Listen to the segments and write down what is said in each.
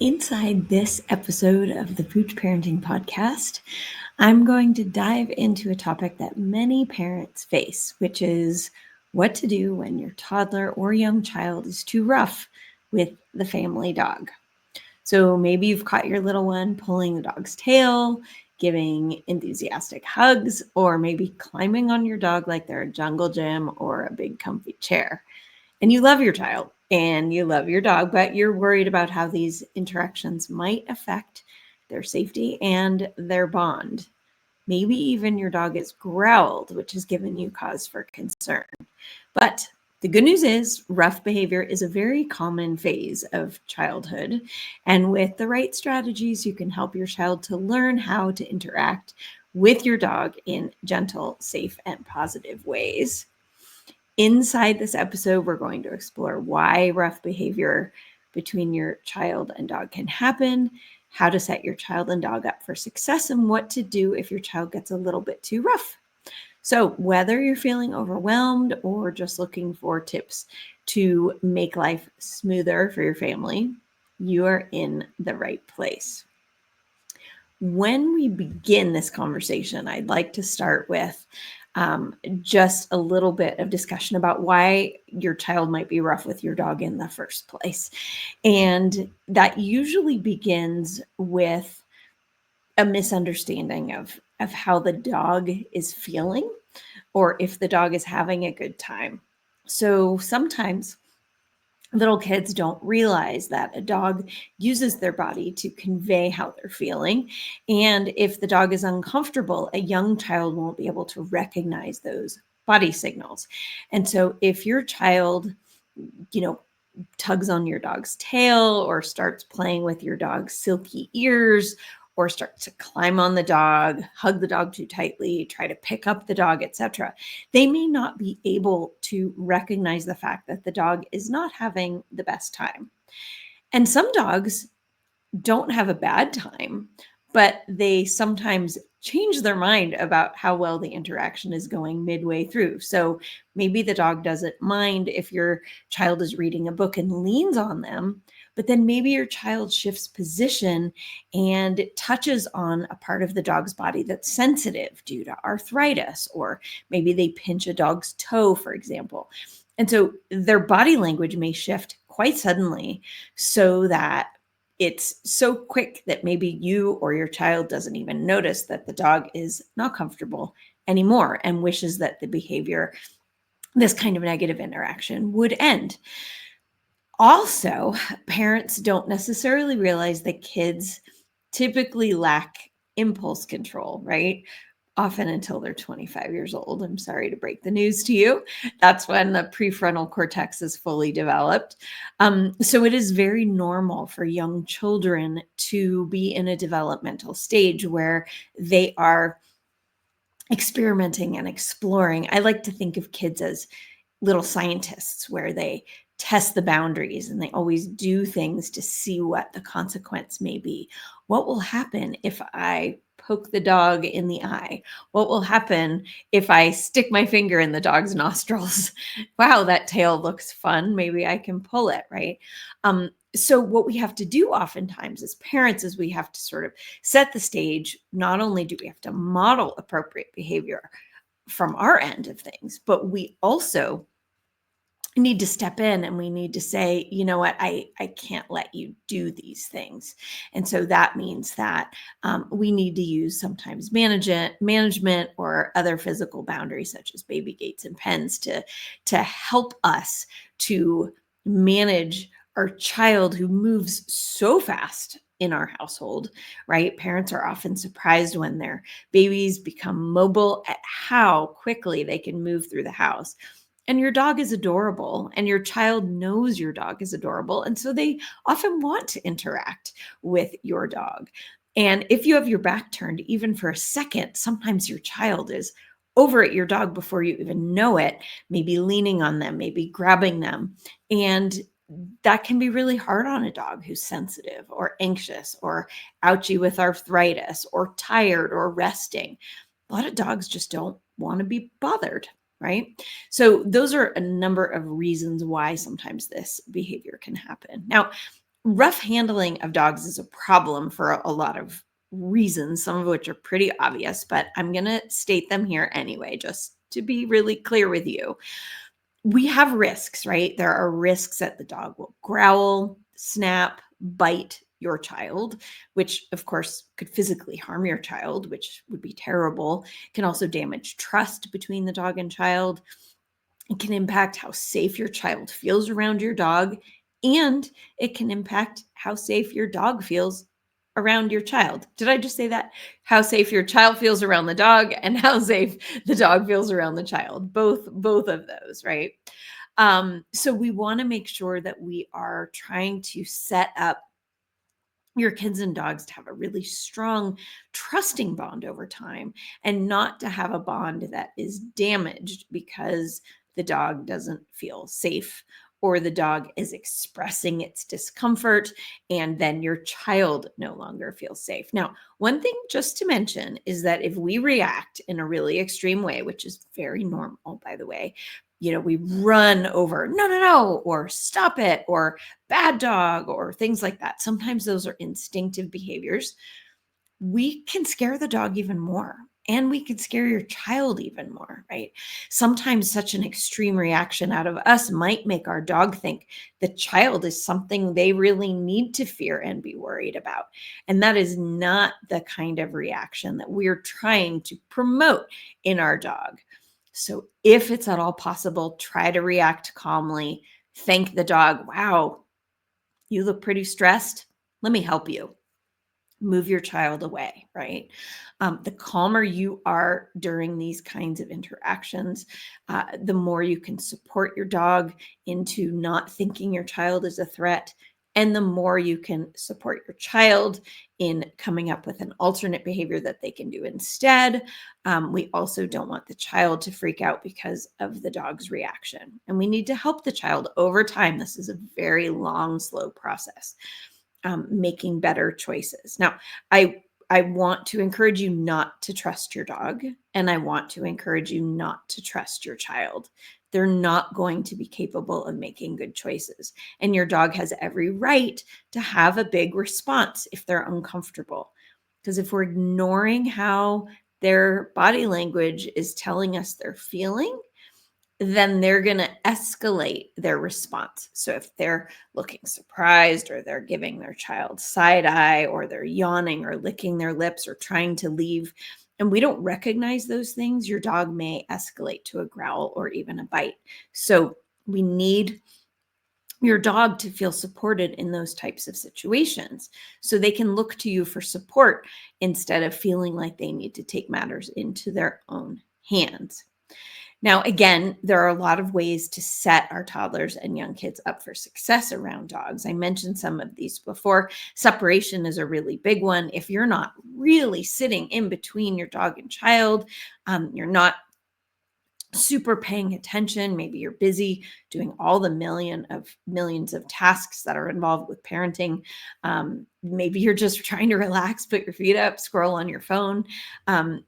Inside this episode of the Pooch Parenting Podcast, I'm going to dive into a topic that many parents face, which is what to do when your toddler or young child is too rough with the family dog. So maybe you've caught your little one pulling the dog's tail, giving enthusiastic hugs, or maybe climbing on your dog like they're a jungle gym or a big comfy chair. And you love your child and you love your dog, but you're worried about how these interactions might affect their safety and their bond. Maybe even your dog is growled, which has given you cause for concern. But the good news is rough behavior is a very common phase of childhood. And with the right strategies, you can help your child to learn how to interact with your dog in gentle, safe, and positive ways. Inside this episode, we're going to explore why rough behavior between your child and dog can happen, how to set your child and dog up for success, and what to do if your child gets a little bit too rough. So whether you're feeling overwhelmed or just looking for tips to make life smoother for your family, you are in the right place. When we begin this conversation, I'd like to start with just a little bit of discussion about why your child might be rough with your dog in the first place. And that usually begins with a misunderstanding of how the dog is feeling or if the dog is having a good time. So sometimes little kids don't realize that a dog uses their body to convey how they're feeling. And if the dog is uncomfortable, a young child won't be able to recognize those body signals. And so if your child, tugs on your dog's tail or starts playing with your dog's silky ears or starts to climb on the dog, hug the dog too tightly, try to pick up the dog, etc., they may not be able to recognize the fact that the dog is not having the best time. And some dogs don't have a bad time, but they sometimes change their mind about how well the interaction is going midway through. So maybe the dog doesn't mind if your child is reading a book and leans on them, but then maybe your child shifts position and touches on a part of the dog's body that's sensitive due to arthritis, or maybe they pinch a dog's toe, for example. And so their body language may shift quite suddenly so that it's so quick that maybe you or your child doesn't even notice that the dog is not comfortable anymore and wishes that the behavior, this kind of negative interaction, would end. Also, parents don't necessarily realize that kids typically lack impulse control, right? Often until they're 25 years old. I'm sorry to break the news to you. That's when the prefrontal cortex is fully developed. So it is very normal for young children to be in a developmental stage where they are experimenting and exploring. I like to think of kids as little scientists where they test the boundaries and they always do things to see what the consequence may be. What will happen if I poke the dog in the eye? What will happen if I stick my finger in the dog's nostrils? Wow, that tail looks fun. Maybe I can pull it, right? So what we have to do oftentimes as parents is we have to sort of set the stage. Not only do we have to model appropriate behavior from our end of things, but we also need to step in and we need to say, you know what, I can't let you do these things. And so that means that we need to use sometimes management or other physical boundaries such as baby gates and pens to help us to manage our child who moves so fast in our household, right? Parents are often surprised when their babies become mobile at how quickly they can move through the house. And your dog is adorable, and your child knows your dog is adorable. And so they often want to interact with your dog. And if you have your back turned, even for a second, sometimes your child is over at your dog before you even know it, maybe leaning on them, maybe grabbing them. And that can be really hard on a dog who's sensitive or anxious or ouchy with arthritis or tired or resting. A lot of dogs just don't want to be bothered, right? So those are a number of reasons why sometimes this behavior can happen. Now, rough handling of dogs is a problem for a lot of reasons, some of which are pretty obvious, but I'm going to state them here anyway, just to be really clear with you. We have risks, right? There are risks that the dog will growl, snap, bite your child, which of course could physically harm your child, which would be terrible. Can also damage trust between the dog and child. It can impact how safe your child feels around your dog, and it can impact how safe your dog feels around your child. Did I just say that? How safe your child feels around the dog and how safe the dog feels around the child. Both of those, right? So we want to make sure that we are trying to set up your kids and dogs to have a really strong, trusting bond over time, and not to have a bond that is damaged because the dog doesn't feel safe or the dog is expressing its discomfort and then your child no longer feels safe. Now, one thing just to mention is that if we react in a really extreme way, which is very normal, by the way, we run over, no, no, no, or stop it, or bad dog, or things like that. Sometimes those are instinctive behaviors. We can scare the dog even more, and we can scare your child even more, right? Sometimes such an extreme reaction out of us might make our dog think the child is something they really need to fear and be worried about. And that is not the kind of reaction that we're trying to promote in our dog. So if it's at all possible, try to react calmly. Thank the dog. Wow, you look pretty stressed. Let me help you. Move your child away, right? The calmer you are during these kinds of interactions, the more you can support your dog into not thinking your child is a threat, and the more you can support your child in coming up with an alternate behavior that they can do instead. We also don't want the child to freak out because of the dog's reaction. And we need to help the child over time. This is a very long, slow process. Making better choices. Now, I want to encourage you not to trust your dog, and I want to encourage you not to trust your child. They're not going to be capable of making good choices, and your dog has every right to have a big response if they're uncomfortable. Because if we're ignoring how their body language is telling us they're feeling, then they're going to escalate their response. So if they're looking surprised, or they're giving their child side eye, or they're yawning or licking their lips or trying to leave, and we don't recognize those things, your dog may escalate to a growl or even a bite. So we need your dog to feel supported in those types of situations so they can look to you for support instead of feeling like they need to take matters into their own hands. Now, again, there are a lot of ways to set our toddlers and young kids up for success around dogs. I mentioned some of these before. Separation is a really big one. If you're not really sitting in between your dog and child, you're not super paying attention. Maybe you're busy doing all the millions of tasks that are involved with parenting. Maybe you're just trying to relax, put your feet up, scroll on your phone,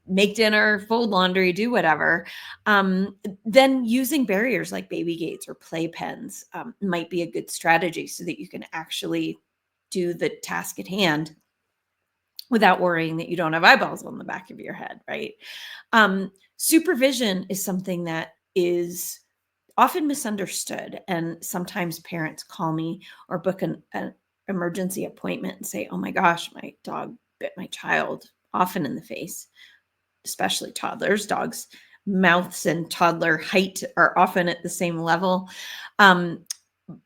make dinner, fold laundry, do whatever. Then using barriers like baby gates or playpens might be a good strategy so that you can actually do the task at hand without worrying that you don't have eyeballs on the back of your head, right? Supervision is something that is often misunderstood. And sometimes parents call me or book an emergency appointment and say, oh my gosh, my dog bit my child, often in the face, especially toddlers. Dogs' mouths and toddler height are often at the same level.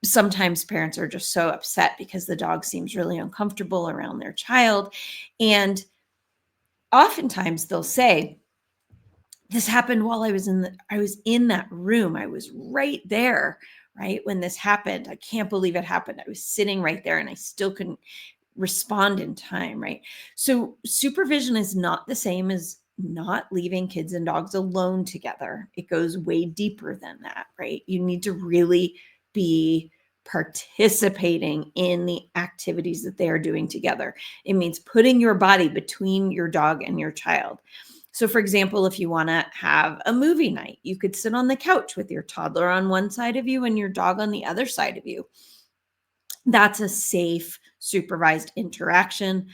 Sometimes parents are just so upset because the dog seems really uncomfortable around their child. And oftentimes they'll say, this happened while I was in that room. I was right there, right? When this happened. I can't believe it happened. I was sitting right there and I still couldn't respond in time, right? So supervision is not the same as not leaving kids and dogs alone together. It goes way deeper than that, right? You need to really be participating in the activities that they are doing together. It means putting your body between your dog and your child. So for example, if you want to have a movie night, you could sit on the couch with your toddler on one side of you and your dog on the other side of you. That's a safe, supervised interaction.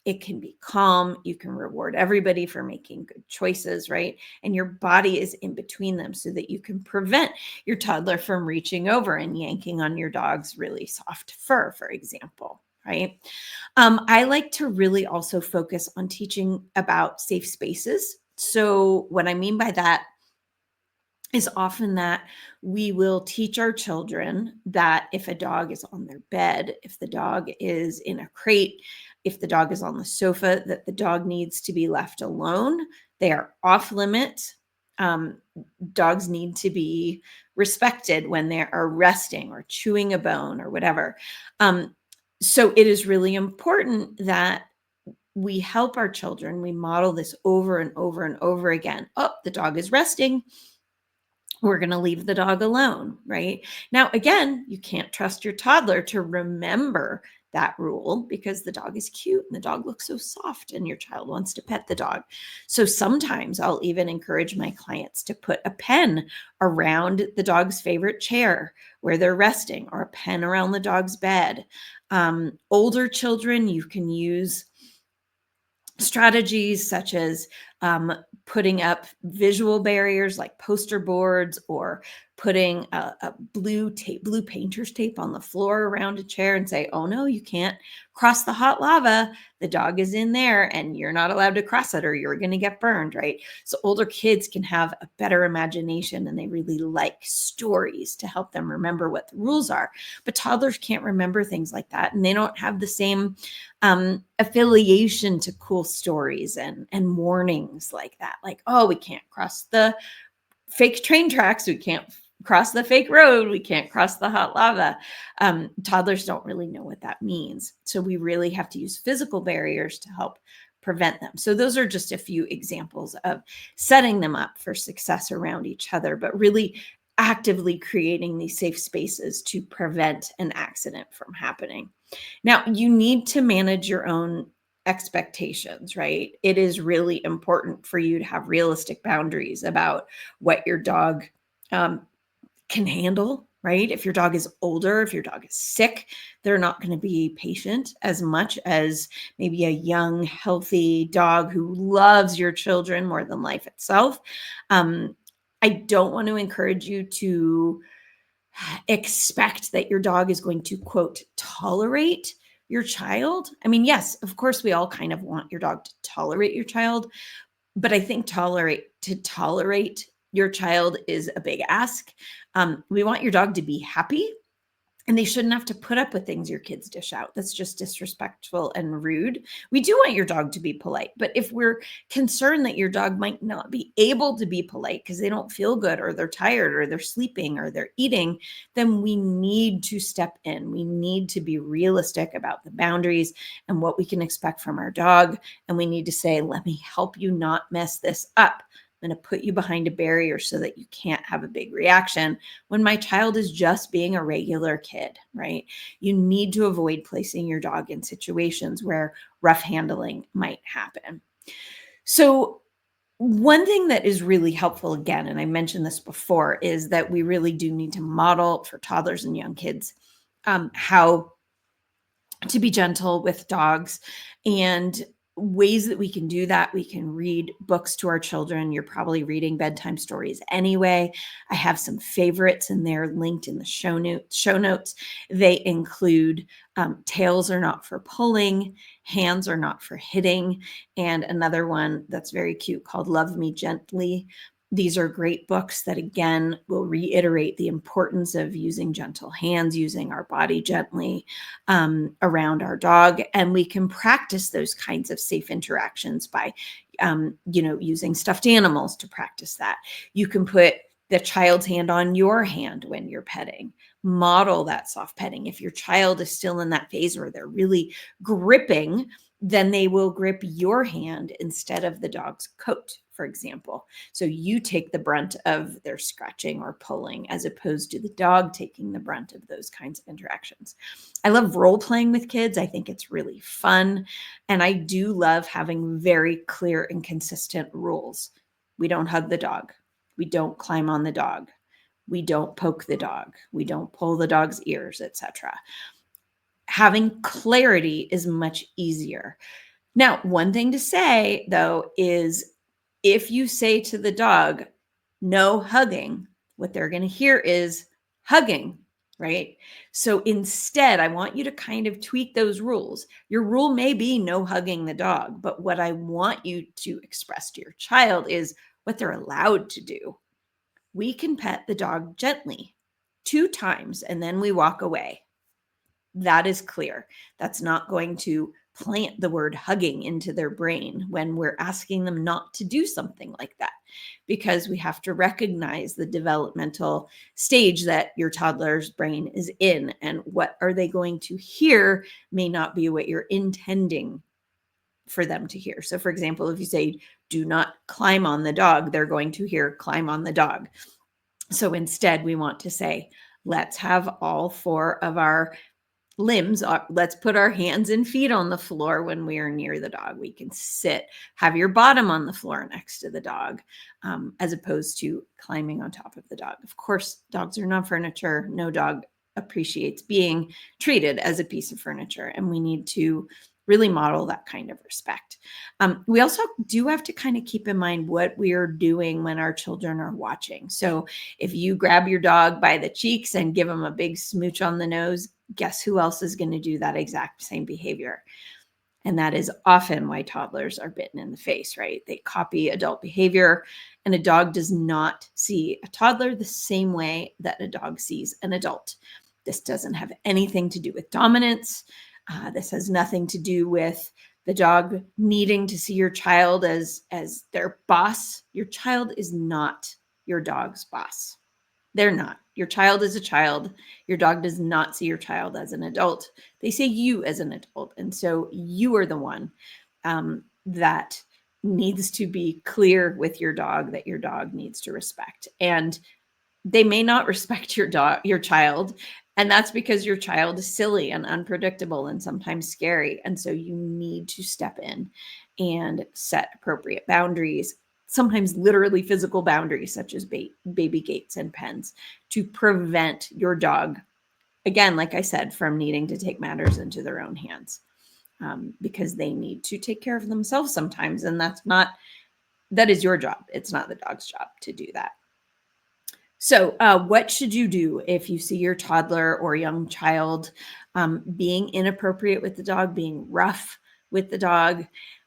It can be calm. You can reward everybody for making good choices, right? And your body is in between them so that you can prevent your toddler from reaching over and yanking on your dog's really soft fur, for example, right? I like to really also focus on teaching about safe spaces. So, what I mean by that is often that we will teach our children that if a dog is on their bed, if the dog is in a crate, if the dog is on the sofa, that the dog needs to be left alone. They are off limit. Um, Dogs need to be respected when they are resting or chewing a bone or whatever. So it is really important that we help our children. We model this over and over and over again. Oh, the dog is resting. We're going to leave the dog alone, right? Now, again, you can't trust your toddler to remember that rule because the dog is cute and the dog looks so soft and your child wants to pet the dog. So sometimes I'll even encourage my clients to put a pen around the dog's favorite chair where they're resting, or a pen around the dog's bed. Older children, you can use strategies such as putting up visual barriers like poster boards, or putting a blue painter's tape on the floor around a chair and say, oh no, you can't cross the hot lava. The dog is in there and you're not allowed to cross it or you're going to get burned, right? So older kids can have a better imagination and they really like stories to help them remember what the rules are. But toddlers can't remember things like that, and they don't have the same affiliation to cool stories and warnings like that. Like, oh, we can't cross the fake train tracks. We can't cross the fake road. We can't cross the hot lava. Toddlers don't really know what that means. So we really have to use physical barriers to help prevent them. So those are just a few examples of setting them up for success around each other, but really actively creating these safe spaces to prevent an accident from happening. Now, you need to manage your own expectations, right? It is really important for you to have realistic boundaries about what your dog can handle, right? If your dog is older, if your dog is sick, they're not going to be patient as much as maybe a young, healthy dog who loves your children more than life itself. I don't want to encourage you to expect that your dog is going to, quote, tolerate your child. I mean, yes, of course, we all kind of want your dog to tolerate your child, but I think tolerate your child is a big ask. We want your dog to be happy, and they shouldn't have to put up with things your kids dish out. That's just disrespectful and rude. We do want your dog to be polite, but if we're concerned that your dog might not be able to be polite because they don't feel good, or they're tired, or they're sleeping, or they're eating, then we need to step in. We need to be realistic about the boundaries and what we can expect from our dog. And we need to say, let me help you not mess this up. I'm going to put you behind a barrier so that you can't have a big reaction when my child is just being a regular kid, right? You need to avoid placing your dog in situations where rough handling might happen. So one thing that is really helpful, again, and I mentioned this before, is that we really do need to model for toddlers and young kids how to be gentle with dogs. And ways that we can do that, we can read books to our children. You're probably reading bedtime stories anyway. I have some favorites in there linked in the show notes. They include Tails Are Not for Pulling, Hands Are Not for Hitting, and another one that's very cute called Love Me Gently. These are great books that, again, will reiterate the importance of using gentle hands, using our body gently around our dog. And we can practice those kinds of safe interactions by, using stuffed animals to practice that. You can put the child's hand on your hand when you're petting. Model that soft petting. If your child is still in that phase where they're really gripping, then they will grip your hand instead of the dog's coat, for example. So you take the brunt of their scratching or pulling as opposed to the dog taking the brunt of those kinds of interactions. I love role playing with kids. I think it's really fun. And I do love having very clear and consistent rules. We don't hug the dog. We don't climb on the dog. We don't poke the dog. We don't pull the dog's ears, etc. Having clarity is much easier. Now, one thing to say, though, is if you say to the dog, no hugging, what they're going to hear is hugging, right? So instead, I want you to kind of tweak those rules. Your rule may be no hugging the dog, but what I want you to express to your child is what they're allowed to do. We can pet the dog gently 2 times and then we walk away. That is clear. That's not going to plant the word hugging into their brain when we're asking them not to do something like that, because we have to recognize the developmental stage that your toddler's brain is in, and what are they going to hear may not be what you're intending for them to hear. So for example, if you say, do not climb on the dog, they're going to hear climb on the dog. So instead, we want to say, let's have all 4 of our limbs. Let's put our hands and feet on the floor when we are near the dog. We can sit, have your bottom on the floor next to the dog, as opposed to climbing on top of the dog. Of course, dogs are not furniture. No dog appreciates being treated as a piece of furniture, and we need to really model that kind of respect. We also do have to kind of keep in mind what we are doing when our children are watching. So if you grab your dog by the cheeks and give them a big smooch on the nose, guess who else is going to do that exact same behavior? And that is often why toddlers are bitten in the face, right? They copy adult behavior, and a dog does not see a toddler the same way that a dog sees an adult. This doesn't have anything to do with dominance. This has nothing to do with the dog needing to see your child as their boss. Your child is not your dog's boss. They're not. Your child is a child. Your dog does not see your child as an adult. They see you as an adult. And so you are the one that needs to be clear with your dog that your dog needs to respect. And they may not respect your child. And that's because your child is silly and unpredictable and sometimes scary. And so you need to step in and set appropriate boundaries, sometimes literally physical boundaries, such as baby gates and pens, to prevent your dog, again, like I said, from needing to take matters into their own hands, because they need to take care of themselves sometimes. And that is your job. It's not the dog's job to do that. So what should you do if you see your toddler or young child being inappropriate with the dog, being rough with the dog?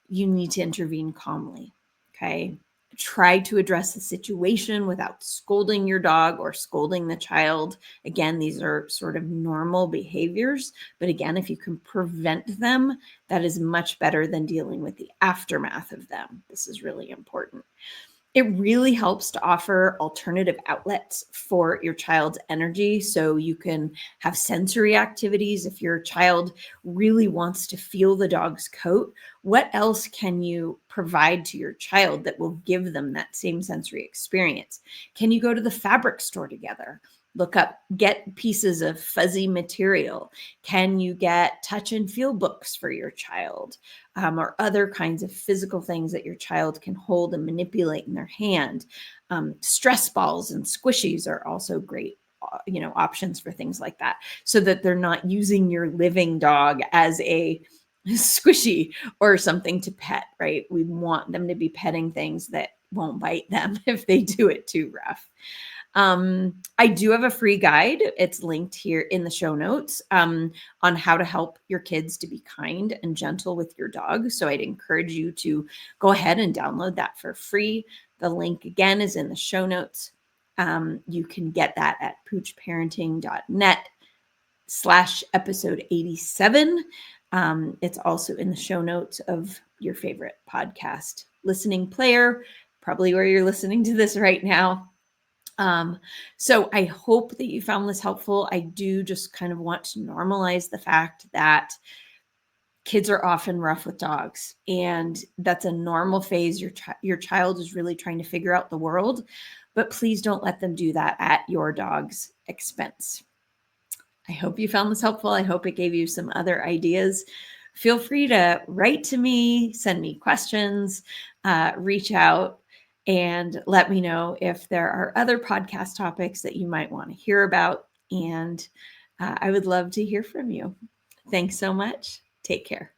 You need to intervene calmly, okay? Try to address the situation without scolding your dog or scolding the child. Again, these are sort of normal behaviors, but again, if you can prevent them, that is much better than dealing with the aftermath of them. This is really important. It really helps to offer alternative outlets for your child's energy. So you can have sensory activities. If your child really wants to feel the dog's coat, what else can you provide to your child that will give them that same sensory experience? Can you go to the fabric store together? Get pieces of fuzzy material. Can you get touch and feel books for your child, or other kinds of physical things that your child can hold and manipulate in their hand? Stress balls and squishies are also great, options for things like that, so that they're not using your living dog as a squishy or something to pet, right? We want them to be petting things that won't bite them if they do it too rough. I do have a free guide. It's linked here in the show notes on how to help your kids to be kind and gentle with your dog. So I'd encourage you to go ahead and download that for free. The link again is in the show notes. You can get that at poochparenting.net/episode 87. It's also in the show notes of your favorite podcast listening player, probably where you're listening to this right now. So I hope that you found this helpful. I do just kind of want to normalize the fact that kids are often rough with dogs, and that's a normal phase. Your child is really trying to figure out the world, but please don't let them do that at your dog's expense. I hope you found this helpful. I hope it gave you some other ideas. Feel free to write to me, send me questions, reach out, and let me know if there are other podcast topics that you might want to hear about. And I would love to hear from you. Thanks so much. Take care.